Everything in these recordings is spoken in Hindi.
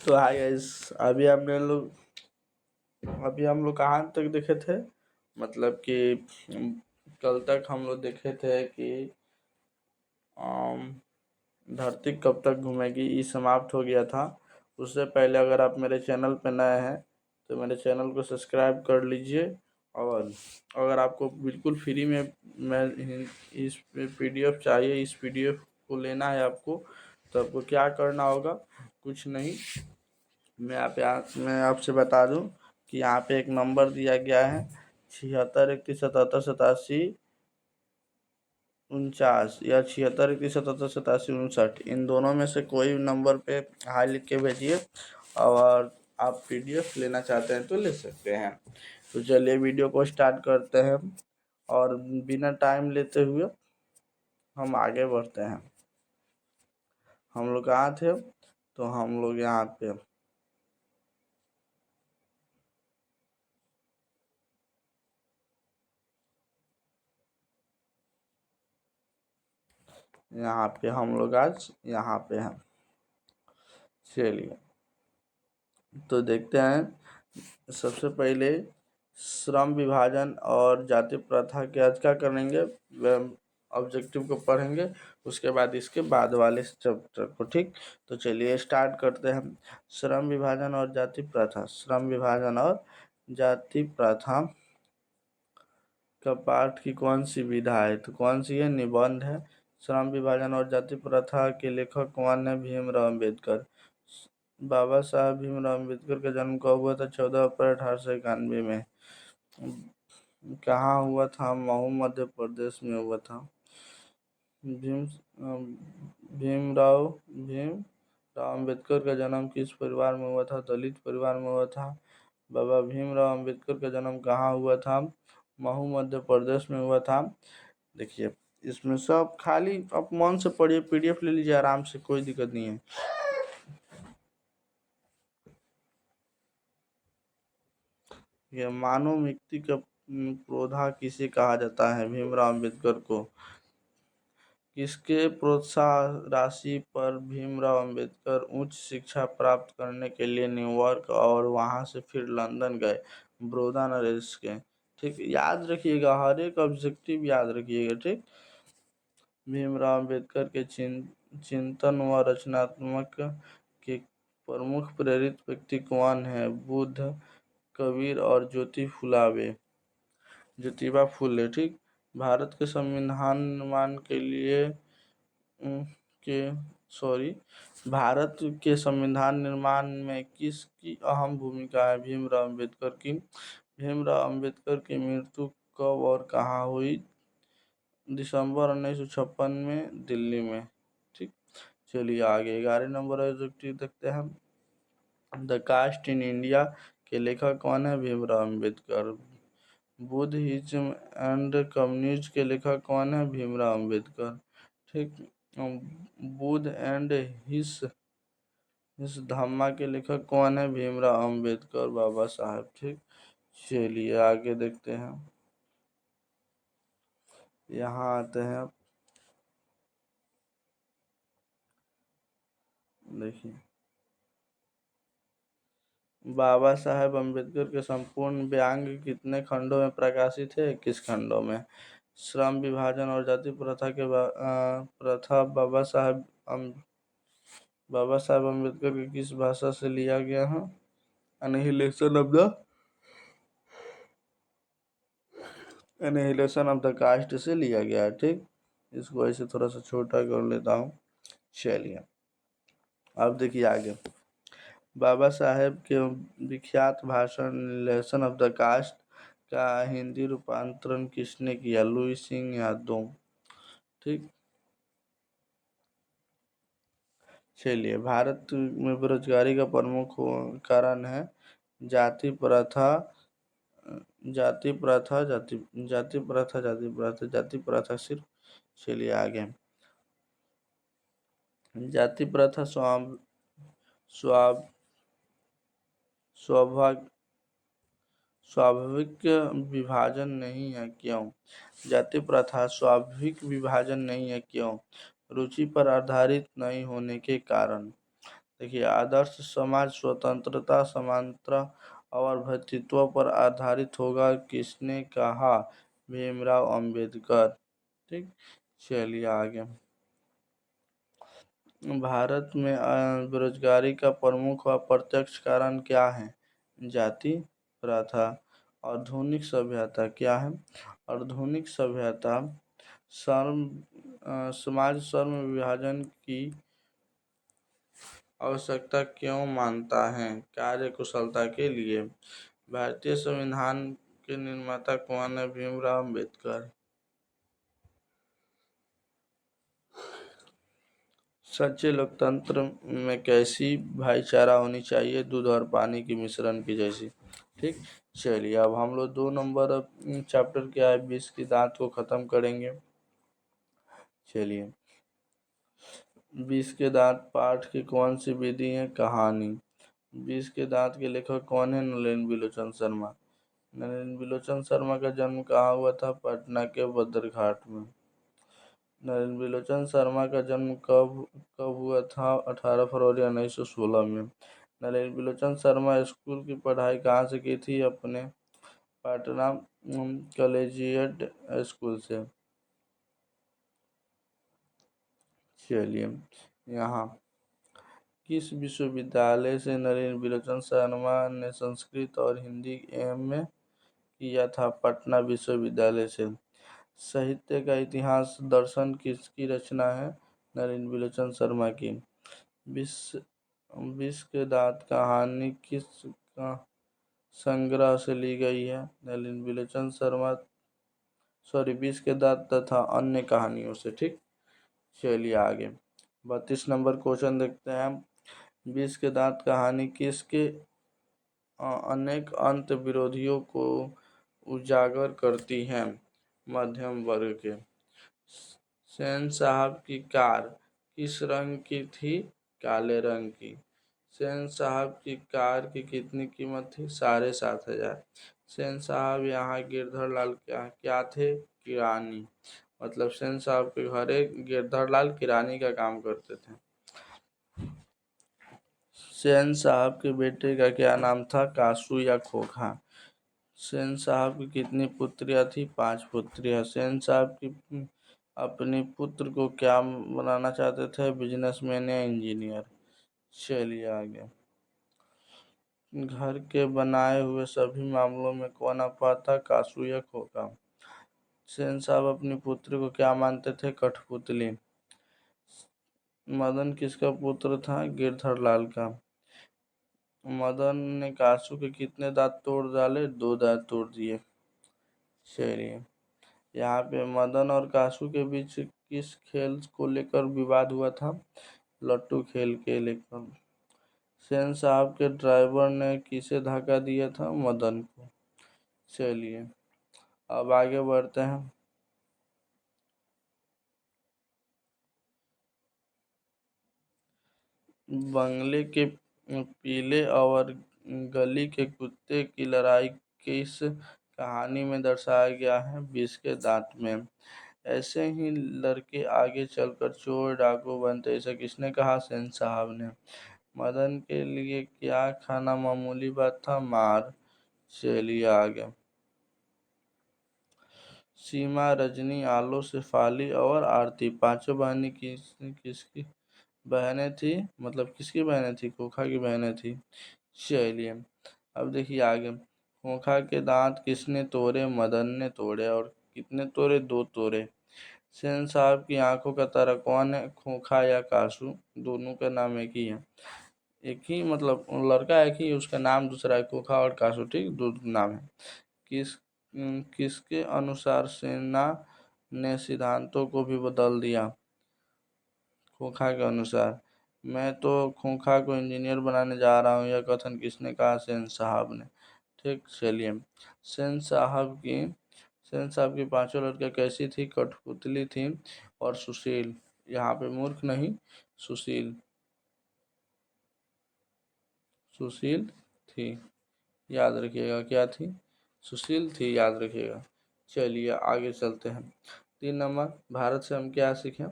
तो हाय गाइस, अभी हम लोग कहाँ तक देखे थे। मतलब कि कल तक हम लोग देखे थे कि धरती कब तक घूमेगी ये समाप्त हो गया था। उससे पहले अगर आप मेरे चैनल पर नए हैं तो मेरे चैनल को सब्सक्राइब कर लीजिए। और अगर आपको बिल्कुल फ्री में मैं इस पीडीएफ चाहिए, इस पीडीएफ को लेना है आपको, तो आपको क्या करना होगा? कुछ नहीं, मैं आपसे बता दूं कि यहाँ पे एक नंबर दिया गया है 76 31 77 87 49 या 76 31 77 87 59। इन दोनों में से कोई नंबर पे हाई लिख के भेजिए और आप पीडीएफ लेना चाहते हैं तो ले सकते हैं। तो चलिए वीडियो को स्टार्ट करते हैं और बिना टाइम लेते हुए हम आगे बढ़ते हैं। हम लोग कहाँ थे? तो हम लोग यहाँ पे हम लोग आज यहाँ पे हैं। चलिए तो देखते हैं। सबसे पहले श्रम विभाजन और जाति प्रथा के आज क्या करेंगे, ऑब्जेक्टिव को पढ़ेंगे, उसके बाद इसके बाद वाले चैप्टर को। ठीक, तो चलिए स्टार्ट करते हैं। श्रम विभाजन और जाति प्रथा। श्रम विभाजन और जाति प्रथा का पाठ की कौन सी विधा है? तो कौन सी है? निबंध है। श्रम विभाजन और जाति प्रथा के लेखक कौन है? भीमराव अम्बेडकर। बाबा साहब भीमराव अम्बेडकर का जन्म कब हुआ था? 14 अप्रैल 1891 में। कहाँ हुआ था? महू मध्य प्रदेश में हुआ था। भीम भीमराव भीमराव अम्बेडकर का जन्म किस परिवार में हुआ था? दलित परिवार में हुआ था। बाबा भीमराव अम्बेडकर का जन्म कहाँ हुआ था? महू मध्य प्रदेश में हुआ था। देखिए इसमें सब खाली आप मन से पढ़िए, पीडीएफ ले लीजिए आराम से, कोई दिक्कत नहीं है। यह मानव मुक्ति का पौधा किसे कहा जाता है? भीमराव अम्बेडकर को। किसके प्रोत्साहन राशि पर भीमराव अम्बेडकर उच्च शिक्षा प्राप्त करने के लिए न्यूयॉर्क और वहां से फिर लंदन गए? बड़ौदा नरेश के। ठीक, याद रखिएगा, हर एक ऑब्जेक्टिव याद रखिएगा। ठीक, भीमराव अम्बेडकर के चिंतन व रचनात्मक के प्रमुख प्रेरित व्यक्ति कौन है? बुद्ध, कबीर और ज्योतिबा फुले। ठीक, भारत के संविधान निर्माण के लिए के सॉरी भारत के संविधान निर्माण में किसकी अहम भूमिका है? भीमराव अम्बेडकर की। भीमराव अम्बेडकर की मृत्यु कब और कहाँ हुई? दिसंबर 1956 में दिल्ली में। ठीक, चलिए आगे 11 नंबर ऑब्जेक्टिव देखते हैं। द कास्ट इन इंडिया के लेखक कौन है? Bhimrao Ambedkar. Buddhism and communism के लेखक कौन है? भीमराव अम्बेडकर। ठीक, बुद्ध एंड हिस धम्मा के लेखक कौन है? भीमराव अम्बेडकर बाबा साहब। ठीक, चलिए आगे देखते हैं। यहाँ आते हैं, देखिए बाबा साहेब अम्बेडकर के संपूर्ण व्यंग कितने खंडों में प्रकाशित है? 21 खंडों में। श्रम विभाजन और जाति प्रथा के प्रथा बाबा साहेब अम्बेडकर की किस भाषा से लिया गया है? एनिहिलेशन ऑफ द कास्ट से लिया गया है। ठीक, इसको ऐसे थोड़ा सा छोटा कर लेता हूँ। चलिए अब देखिए आगे। बाबा साहेब के विख्यात भाषण एनिहिलेशन ऑफ द कास्ट का हिंदी रूपांतरण किसने किया? लुई सिंह यादव। ठीक, चलिए भारत में बेरोजगारी का प्रमुख कारण है जाति प्रथा। जाति प्रथा जाति जाति प्रथा जाति प्रथा जाति प्रथा सिर्फ। चलिए आगे। जाति प्रथा स्वाभ स्वाभाविक स्वाभाविक विभाजन नहीं है, क्यों? जाति प्रथा स्वाभाविक विभाजन नहीं है, क्यों? रुचि पर आधारित नहीं होने के कारण। देखिए, आदर्श समाज स्वतंत्रता, समानता और भ्रातृत्व पर आधारित होगा, किसने कहा? भीमराव अंबेडकर। ठीक, चलिए आगे। भारत में बेरोजगारी का प्रमुख और प्रत्यक्ष कारण क्या है? जाति प्रथा। आधुनिक सभ्यता क्या है? आधुनिक सभ्यता समाज श्रम विभाजन की आवश्यकता क्यों मानता है? कार्य कुशलता के लिए। भारतीय संविधान के निर्माता कौन है? भीमराव अंबेडकर। सच्चे लोकतंत्र में कैसी भाईचारा होनी चाहिए? दूध और पानी की मिश्रण की जैसी। ठीक, चलिए अब हम लोग 2 नंबर चैप्टर क्या है, 20 की दांत को खत्म करेंगे। चलिए, 20 के दांत पाठ की कौन सी विधि है? कहानी। 20 के दांत के लेखक कौन है? नलिनी बिलोचन शर्मा। नलिनी बिलोचन शर्मा का जन्म कहाँ हुआ था? पटना के बद्रघाट में। नलिनी बिलोचन शर्मा का जन्म कब कब हुआ था? 18 फरवरी 1916 में। नलिनी बिलोचन शर्मा स्कूल की पढ़ाई कहाँ से की थी? अपने पटना कॉलेजिएट स्कूल से। चलिए, यहाँ किस विश्वविद्यालय से नलिनी बिलोचन शर्मा ने संस्कृत और हिंदी में किया था? पटना विश्वविद्यालय से। साहित्य का इतिहास दर्शन किसकी रचना है? नलिनी बिलोचन शर्मा की। विष के दांत कहानी किस संग्रह से ली गई है? नलिनी बिलोचन शर्मा, सॉरी, विष के दांत तथा अन्य कहानियों से। ठीक, चलिए आगे 32 नंबर क्वेश्चन देखते हैं। विष के दांत कहानी किसके अनेक अंत विरोधियों को उजागर करती है? मध्यम वर्ग के। सेन साहब की कार किस रंग की थी? काले रंग की। सेन साहब की कार की कितनी कीमत थी? 7,500। सेन साहब यहाँ गिरधर लाल क्या क्या थे? किरानी। मतलब सेन साहब के घरे गिरधर लाल किरानी का काम करते थे। सेन साहब के बेटे का क्या नाम था? कासू या खोखा। सेन साहब की कितनी पुत्रियां थी? 5 पुत्रियां। सेन साहब की अपने पुत्र को क्या बनाना चाहते थे? बिजनेसमैन या इंजीनियर। चलिए आगे। घर के बनाए हुए सभी मामलों में कौन अपवाद था? कासू या खोखा। सेन साहब अपनी पुत्री को क्या मानते थे? कठपुतली। मदन किसका पुत्र था? गिरधर लाल का। मदन ने कासू के कितने दांत तोड़ डाले? 2 दांत तोड़ दिए। चलिए, यहाँ पे मदन और कासू के बीच किस खेल को लेकर विवाद हुआ था? लट्टू खेल के लेकर। सेन साहब के ड्राइवर ने किसे धक्का दिया था? मदन को। चलिए, अब आगे बढ़ते हैं। बंगले के पीले और गली के कुत्ते की लड़ाई किस कहानी में दर्शाया गया है? 20 के दांत में। ऐसे ही लड़के आगे चलकर चोर डाकू बनते, ऐसा किसने कहा? सेन साहब ने। मदन के लिए क्या खाना मामूली बात था? मार। चलिए आगे। सीमा, रजनी, आलो, शेफाली और आरती पांचों बहनें किसकी बहनें थी? मतलब किसकी बहनें थी? खोखा की बहनें थी। चलिए, अब देखिए आगे। खोखा के दांत किसने तोड़े? मदन ने तोड़े। और कितने तोड़े? 2 तोड़े। सेन साहब की आंखों का तारा कौन है? खोखा या कासू? दोनों का नाम एक ही है। एक ही मतलब लड़का एक ही, उसका नाम दूसरा है। खोखा और कासू, ठीक, 2 नाम है। किसके अनुसार सेना ने सिद्धांतों को भी बदल दिया? खोखा के अनुसार। मैं तो खोखा को इंजीनियर बनाने जा रहा हूँ, यह कथन किसने कहा? सेन साहब ने। ठीक, चलिए। सेन साहब की सेन साहब की पांचों लड़कियां कैसी थी? कठपुतली थी और सुशील। यहाँ पे मूर्ख नहीं, सुशील। सुशील थी, याद रखिएगा। क्या थी? सुशील थी, याद रखिएगा। चलिए आगे चलते हैं। 3 नंबर, भारत से हम क्या सीखें?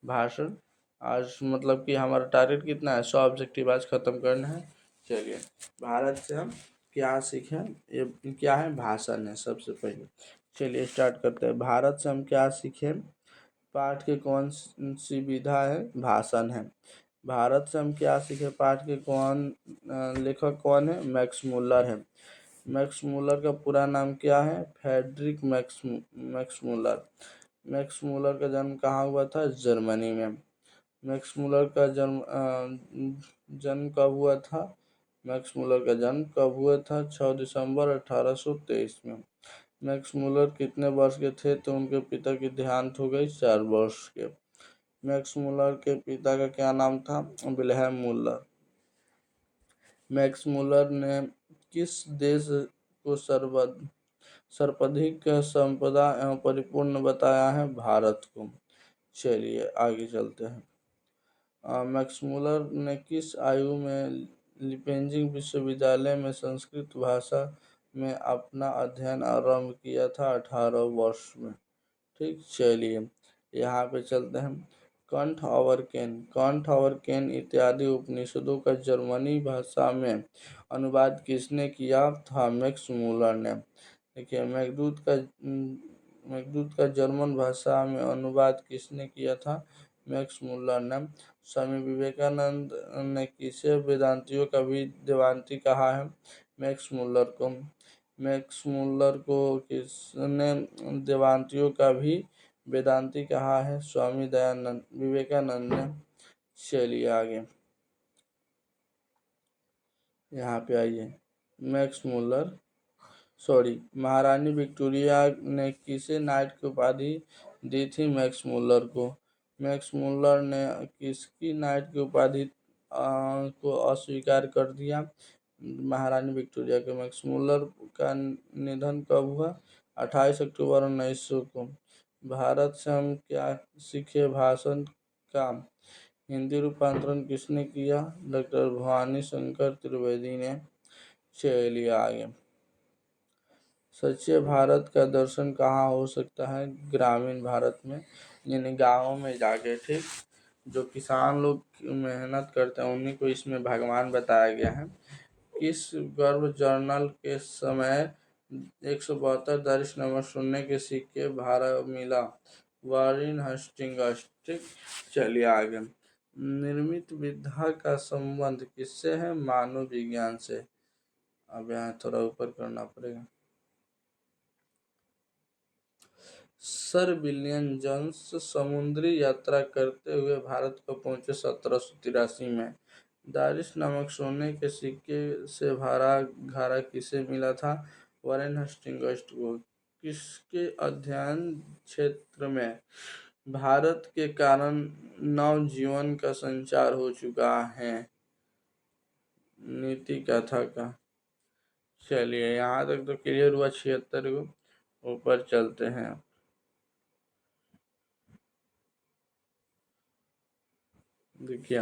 भाषण आज मतलब कि हमारा टारगेट कितना है, 100 ऑब्जेक्टिव आज ख़त्म करना है। चलिए, भारत से हम क्या सीखें, ये क्या है, भाषण है सबसे पहले। चलिए स्टार्ट करते हैं। भारत से हम क्या सीखें, पाठ की कौन सी विधा है, भाषण है। भारत से हम क्या सीखे, पाठ के कौन लेखक कौन है, मैक्स मुलर है। मैक्स मुलर का पूरा नाम क्या है, Friedrich Max Muller. Max Muller का जन्म कहाँ हुआ था, जर्मनी में। मैक्स मुलर का जन्म कब हुआ था, मैक्स मुलर का जन्म कब हुआ था, 6 दिसंबर 1823 में। मैक्स मुलर कितने वर्ष के थे, तो उनके पिता की देहांत हो गई 4 वर्ष के। मैक्स मुलर के पिता का क्या नाम था, विल्हेम मुलर। मैक्स मुलर ने किस देश को सर्वाधिक संपदा एवं परिपूर्ण बताया है, भारत को। चलिए आगे चलते हैं। मैक्स मुलर ने किस आयु में लिपेंजिंग विश्वविद्यालय में संस्कृत भाषा में अपना अध्ययन आरंभ किया था, 18 वर्ष में। ठीक, चलिए यहाँ पे चलते हैं। कंठ और केन इत्यादि उपनिषदों का जर्मनी भाषा में अनुवाद किसने किया था, मैक्स मुलर ने। देखिए, मेघदूत का जर्मन भाषा में अनुवाद किसने किया था, मैक्स मुलर ने। स्वामी विवेकानंद ने किसे वेदांतियों का भी वेदांती कहा है, मैक्स मुलर को। मैक्स मुलर को किसने वेदांतियों का भी वेदांती कहा है, स्वामी दयानंद विवेकानंद ने। चलिए आगे, यहाँ पे आइए। मैक्स मुलर महारानी विक्टोरिया ने किसे नाइट की उपाधि दी थी, मैक्स मुलर को। मैक्स मुलर ने किसकी नाइट की उपाधि को अस्वीकार कर दिया, महारानी विक्टोरिया के। मैक्स मुलर का निधन कब हुआ, 28 अक्टूबर 1900 को। भारत से हम क्या सीखे, भाषण का हिंदी रूपांतरण किसने किया, डॉक्टर भवानी शंकर त्रिवेदी ने। चलिए आगे। सच्चे भारत का दर्शन कहाँ हो सकता है, ग्रामीण भारत में, यानी गाँव में जाके। ठीक, जो किसान लोग मेहनत करते हैं उन्हीं को इसमें भगवान बताया गया है। किस गर्भ जर्नल के समय 172 दर्श नंबर शून्य के सिक्के भारत मिला, वारेन हस्टिंग्स। ठीक, चलिए आगे। निर्मित विधा का संबंध किससे है, मानव विज्ञान से। अब यहाँ थोड़ा ऊपर करना पड़ेगा। सर विलियम जोन्स समुद्री यात्रा करते हुए भारत को पहुंचे 1783 में। दारिश नामक सोने के सिक्के से भरा घड़ा किसे मिला था, वारेन हस्टिंग्स को। किसके अध्ययन क्षेत्र में भारत के कारण नव जीवन का संचार हो चुका है, नीति कथा का। चलिए यहाँ तक तो क्लियर हुआ, 76 को। ऊपर चलते हैं। देखिए,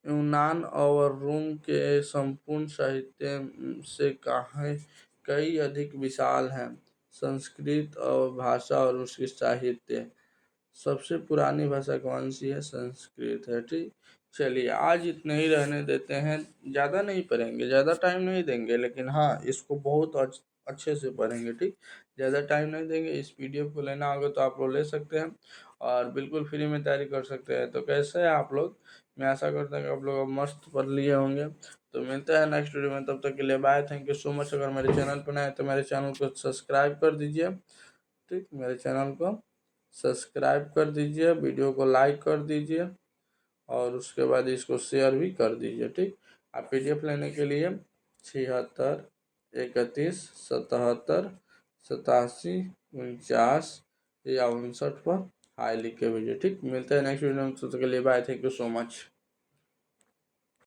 यूनान और रोम के संपूर्ण साहित्य से कई अधिक विशाल है संस्कृत और भाषा और उसकी साहित्य। सबसे पुरानी भाषा कौन सी है, संस्कृत है। ठीक, चलिए आज इतने ही रहने देते हैं, ज़्यादा नहीं पढ़ेंगे, ज़्यादा टाइम नहीं देंगे, लेकिन हाँ इसको बहुत अच्छे से पढ़ेंगे। ठीक, ज़्यादा टाइम नहीं देंगे। इस पीडीएफ को लेना होगा तो आप लोग ले सकते हैं और बिल्कुल फ्री में तैयारी कर सकते हैं। तो कैसे है आप लोग, मैं आशा करता हूँ कि आप लोग अब मस्त पढ़ लिए होंगे। तो मिलते हैं नेक्स्ट वीडियो में, तब तक के लिए bye, thank you so much. अगर मेरे चैनल पर नए हैं तो मेरे चैनल को सब्सक्राइब कर दीजिए। ठीक, मेरे चैनल को सब्सक्राइब कर दीजिए, वीडियो को लाइक कर दीजिए और उसके बाद इसको शेयर भी कर दीजिए। ठीक, आप पीडीएफ लेने के लिए 76 31 77 87 49 या 59 पर हाई लिख के भेजिए। ठीक, मिलते हैं नेक्स्ट वीडियो में, तब तक के लिए bye, thank you so much.